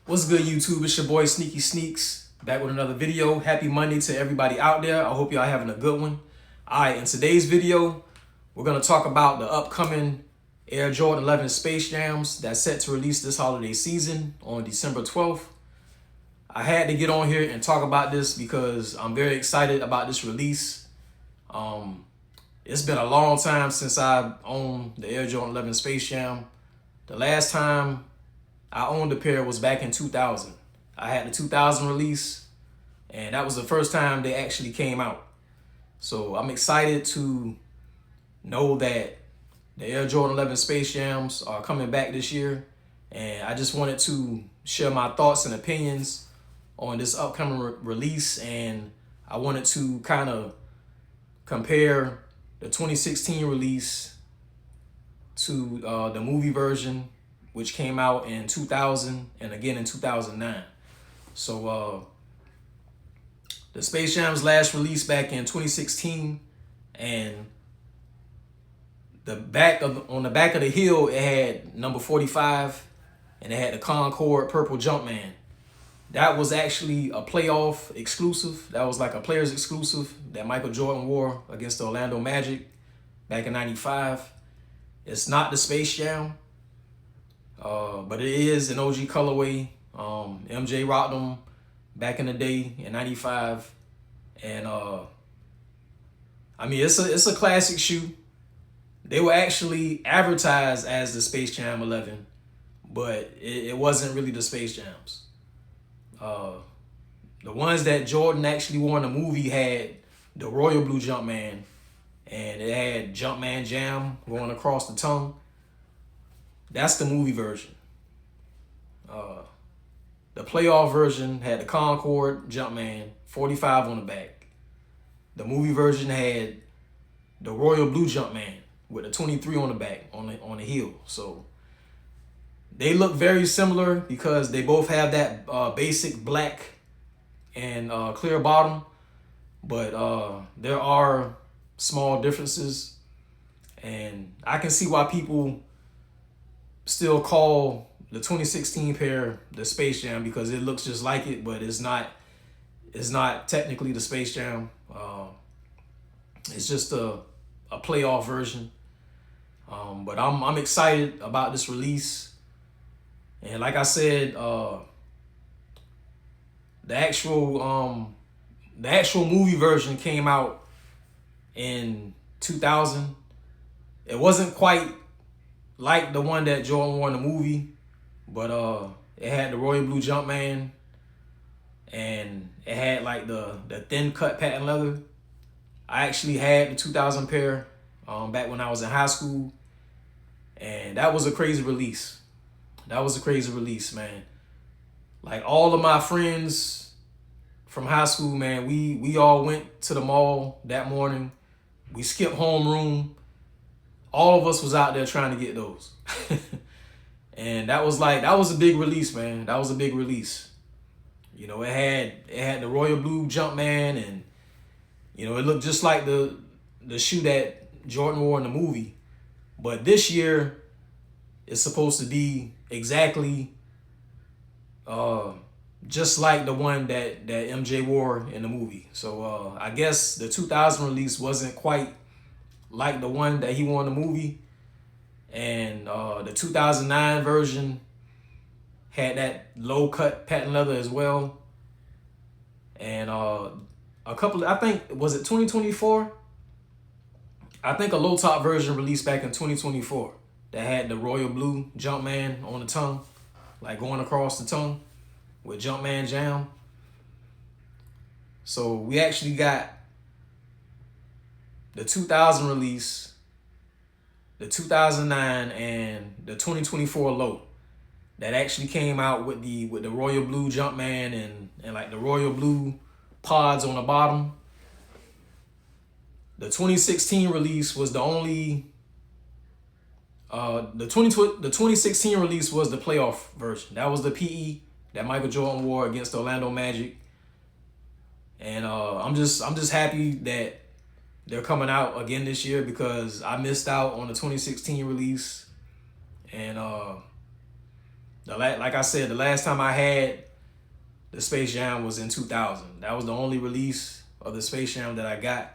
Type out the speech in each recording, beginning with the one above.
What's good, YouTube? It's your boy Sneaky Sneaks back with another video. Happy Monday to everybody out there. I hope y'all having a good one. All right, in today's video, we're gonna talk about the upcoming Air Jordan 11 Space Jams that's set to release this holiday season on December 12th. I had to get on here and talk about this because I'm very excited about this release. It's been a long time since I owned the Air Jordan 11 Space Jam. The last time I owned a pair was back in 2000. I had the 2000 release, and that was the first time they actually came out. So I'm excited to know that the Air Jordan 11 Space Jams are coming back this year, and I just wanted to share my thoughts and opinions on this upcoming release, and I wanted to kind of compare the 2016 release to the movie version, which came out in 2000 and again in 2009. So the Space Jam's last released back in 2016, and on the back of the heel it had number 45, and it had the Concorde purple Jumpman. That was actually a playoff exclusive. That was like a player's exclusive that Michael Jordan wore against the Orlando Magic back in '95. It's not the Space Jam. But it is an OG colorway. MJ rocked them back in the day in '95, and I mean it's a classic shoe. They were actually advertised as the Space Jam 11, but it wasn't really the Space Jams. The ones that Jordan actually wore in the movie had the royal blue Jumpman, and it had Jumpman Jam going across the tongue. That's the movie version. The playoff version had the Concorde Jumpman 45 on the back. The movie version had the royal blue Jumpman with the 23 on the back on the heel. So they look very similar because they both have that basic black and clear bottom, but there are small differences, and I can see why people still call the 2016 pair the Space Jam because it looks just like it, but it's not technically the Space Jam. It's just a playoff version. But I'm excited about this release. And like I said, the actual movie version came out in 2000. It wasn't quite like the one that Jordan wore in the movie, but it had the royal blue Jumpman, and it had like the thin cut patent leather. I actually had the 2000 pair back when I was in high school, and that was a crazy release. That was a crazy release, man. Like all of my friends from high school, man, we all went to the mall that morning. We skipped homeroom. All of us was out there trying to get those. And that was a big release, man. That was a big release. You know, it had the royal blue Jumpman, and you know, it looked just like the shoe that Jordan wore in the movie. But this year it's supposed to be exactly just like the one that MJ wore in the movie. So I guess the 2000 release wasn't quite like the one that he wore in the movie, and the 2009 version had that low cut patent leather as well, and a couple, I think, was it 2024? I think a low top version released back in 2024 that had the royal blue Jumpman on the tongue, like going across the tongue with Jumpman Jam. So we actually got the 2000 release, the 2009, and the 2024 low that actually came out with the royal blue Jumpman and like the royal blue pods on the bottom. The 2016 release was the only the 2016 release was the playoff version. That was the PE that Michael Jordan wore against the Orlando Magic. And I'm just happy that they're coming out again this year because I missed out on the 2016 release, and Like I said, the last time I had the Space Jam was in 2000. That was the only release of the Space Jam that I got.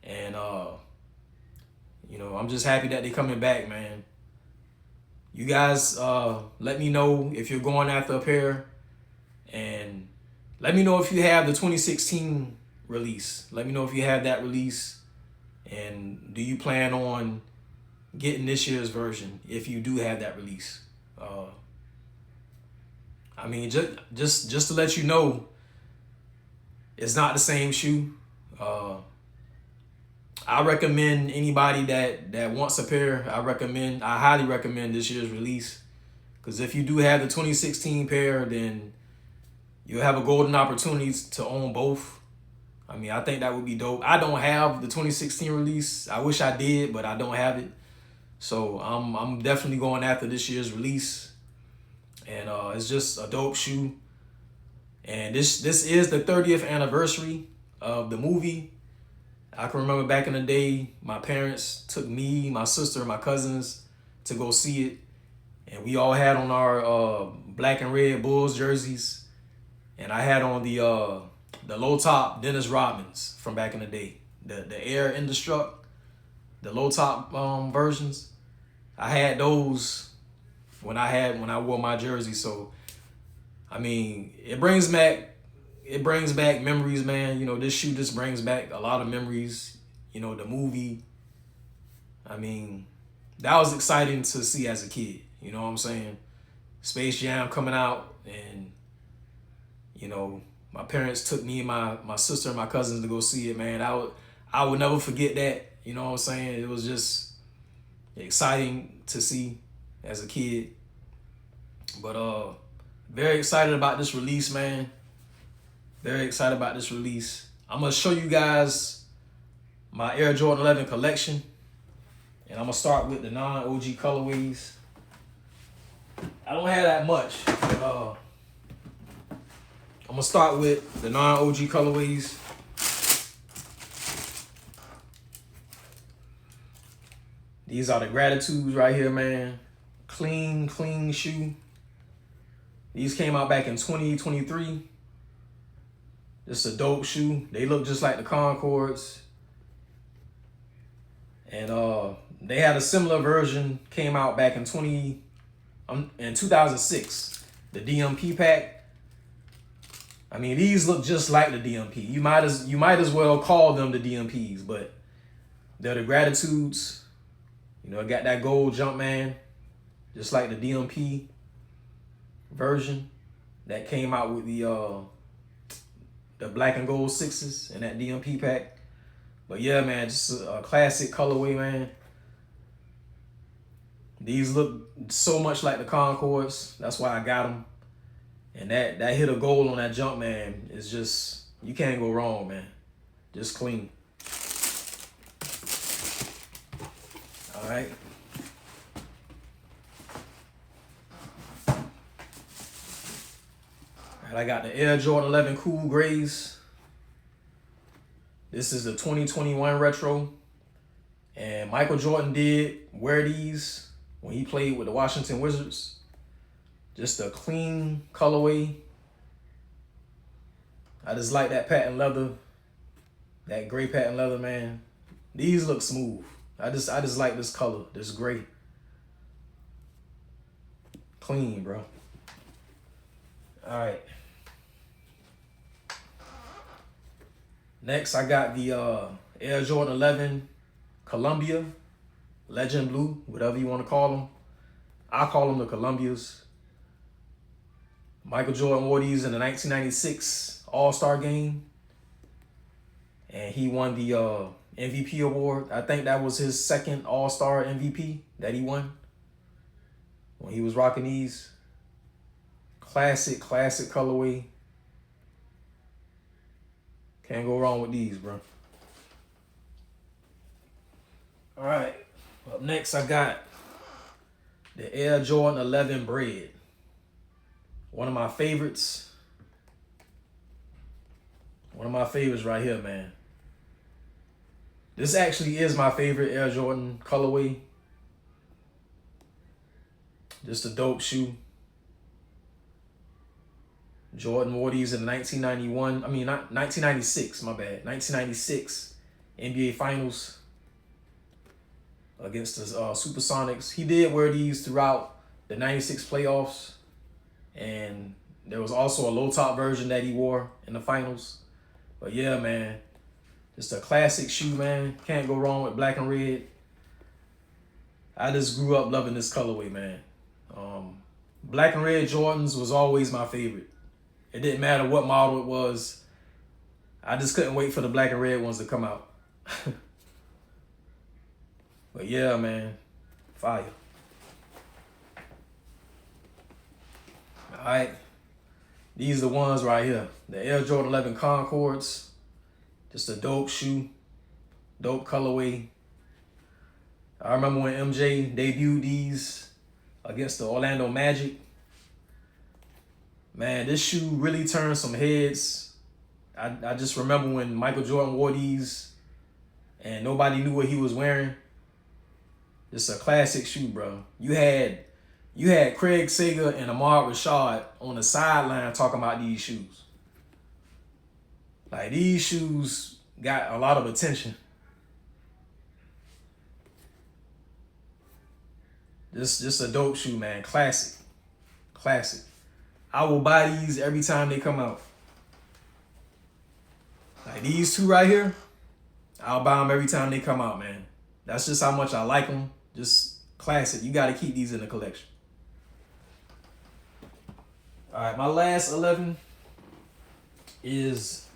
And, you know, I'm just happy that they're coming back, man. You guys, let me know if you're going after a pair. And let me know if you have the 2016 release. Let me know if you have that release. And do you plan on getting this year's version if you do have that release? I mean, just to let you know, it's not the same shoe. I recommend anybody that wants a pair, I highly recommend this year's release. Because if you do have the 2016 pair, then you'll have a golden opportunity to own both. I mean, I think that would be dope. I don't have the 2016 release. I wish I did, but I don't have it. So I'm definitely going after this year's release. And it's just a dope shoe. And this is the 30th anniversary of the movie. I can remember back in the day, my parents took me, my sister, and my cousins to go see it. And we all had on our black and red Bulls jerseys. And I had on the low top Dennis Rodman's from back in the day. The Air Indestruct, the low top versions. I had those when I wore my jersey. So I mean, it brings back memories, man. You know, this shoe just brings back a lot of memories. You know, the movie. I mean, that was exciting to see as a kid. You know what I'm saying? Space Jam coming out, and you know, my parents took me and my sister and my cousins to go see it, man. I would never forget that. You know what I'm saying? It was just exciting to see as a kid. But very excited about this release, man. Very excited about this release. I'm gonna show you guys my Air Jordan 11 collection. And I'm gonna start with the non-OG colorways. I don't have that much, but I'm gonna start with the non-OG colorways. These are the Gratitudes right here, man. Clean shoe. These came out back in 2023. This is a dope shoe. They look just like the Concords. And they had a similar version, came out back in 2006. The DMP pack. I mean, these look just like the DMP. You might as well call them the DMPs, but they're the Gratitudes. You know, it got that gold Jumpman, just like the DMP version that came out with the black and gold sixes in that DMP pack. But yeah, man, just a classic colorway, man. These look so much like the Concords. That's why I got them. And that hit a goal on that Jumpman is just, you can't go wrong, man. Just clean. All right. I got the Air Jordan 11 Cool Grays. This is the 2021 retro. And Michael Jordan did wear these when he played with the Washington Wizards. Just a clean colorway. I just like that patent leather. That gray patent leather, man. These look smooth. I just like this color, this gray. Clean, bro. All right. Next, I got the Air Jordan 11 Columbia, Legend Blue, whatever you want to call them. I call them the Columbias. Michael Jordan wore these in the 1996 All-Star game. And he won the MVP award. I think that was his second All-Star MVP that he won when he was rocking these. Classic colorway. Can't go wrong with these, bro. All right. Up next, I got the Air Jordan 11 Bread. One of my favorites. One of my favorites right here, man. This actually is my favorite Air Jordan colorway. Just a dope shoe. Jordan wore these in the 1996, my bad. 1996 NBA Finals against the Supersonics. He did wear these throughout the 96 playoffs. And there was also a low top version that he wore in the finals. But yeah, man, just a classic shoe, man. Can't go wrong with black and red. I just grew up loving this colorway, man. Black and red Jordans was always my favorite. It didn't matter what model it was. I just couldn't wait for the black and red ones to come out. But yeah, man, fire. All right, these are the ones right here. The Air Jordan 11 Concords. Just a dope shoe, dope colorway. I remember when MJ debuted these against the Orlando Magic. Man, this shoe really turned some heads. I just remember when Michael Jordan wore these and nobody knew what he was wearing. It's a classic shoe, bro. You had Craig Sager and Ahmad Rashad on the sideline talking about these shoes. Like, these shoes got a lot of attention. This just a dope shoe, man. Classic. Classic. I will buy these every time they come out. Like these two right here, I'll buy them every time they come out, man. That's just how much I like them. Just classic. You got to keep these in the collection. All right, my last 11 is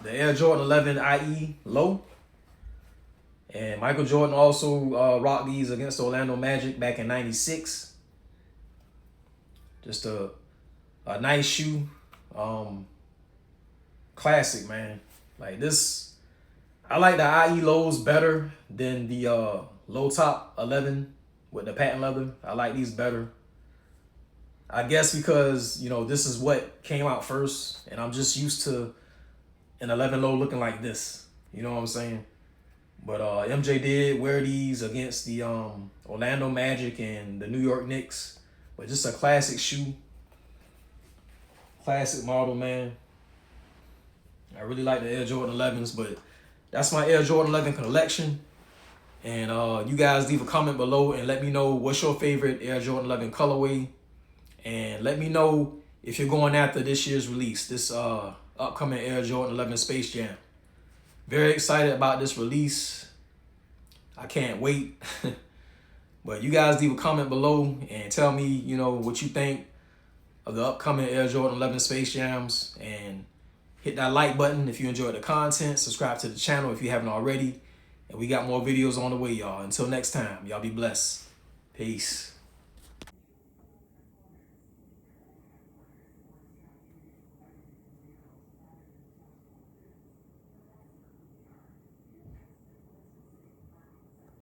the Air Jordan 11 IE Low. And Michael Jordan also rocked these against the Orlando Magic back in '96. Just a nice shoe. Classic, man. Like this, I like the IE Lows better than the low top 11 with the patent leather. I like these better. I guess because, you know, this is what came out first, and I'm just used to an 11 low looking like this. You know what I'm saying? But MJ did wear these against the Orlando Magic and the New York Knicks. But just a classic shoe. Classic model, man. I really like the Air Jordan 11s, but that's my Air Jordan 11 collection. And you guys leave a comment below and let me know what's your favorite Air Jordan 11 colorway. And let me know if you're going after this year's release, this upcoming Air Jordan 11 Space Jam. Very excited about this release. I can't wait. But you guys leave a comment below and tell me, you know, what you think of the upcoming Air Jordan 11 Space Jams. And hit that like button if you enjoyed the content. Subscribe to the channel if you haven't already. And we got more videos on the way, y'all. Until next time, y'all be blessed. Peace.